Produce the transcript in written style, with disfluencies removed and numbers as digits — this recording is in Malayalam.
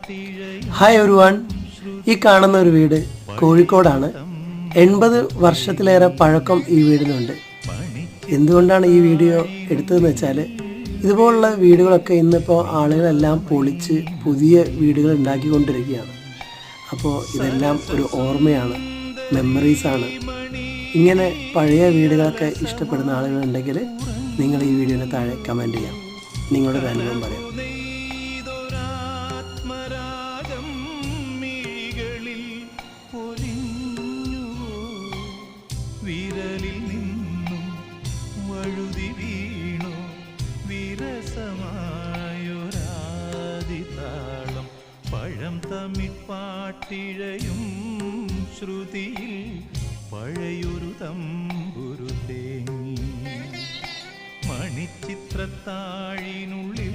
ഹായ് എവരിവൺ, ഈ കാണുന്ന ഒരു വീട് കോഴിക്കോടാണ്. 80 വർഷത്തിലേറെ പഴക്കം ഈ വീടിനുണ്ട്. എന്തുകൊണ്ടാണ് ഈ വീഡിയോ എടുത്തതെന്ന് വെച്ചാൽ, ഇതുപോലുള്ള വീടുകളൊക്കെ ഇന്നിപ്പോൾ ആളുകളെല്ലാം പൊളിച്ച് പുതിയ വീടുകൾ ഉണ്ടാക്കിക്കൊണ്ടിരിക്കുകയാണ്. അപ്പോൾ ഇതെല്ലാം ഒരു ഓർമ്മയാണ്, മെമ്മറീസാണ്. ഇങ്ങനെ പഴയ വീടുകളൊക്കെ ഇഷ്ടപ്പെടുന്ന ആളുകളുണ്ടെങ്കിൽ നിങ്ങൾ ഈ വീഡിയോന് താഴെ കമൻറ്റ് ചെയ്യാം, നിങ്ങളുടെ ഒരു അനുഭവം പറയാം. വിരലിൽ നിന്നും വഴുതി വീണു വിരസമായൊരാദിതാളം, പഴം തമിഴ്പാട്ടിഴയും ശ്രുതിയിൽ പഴയൊരു തമ്പുരു തേങ്ങി, മണിച്ചിത്രത്താഴിനുള്ളിൽ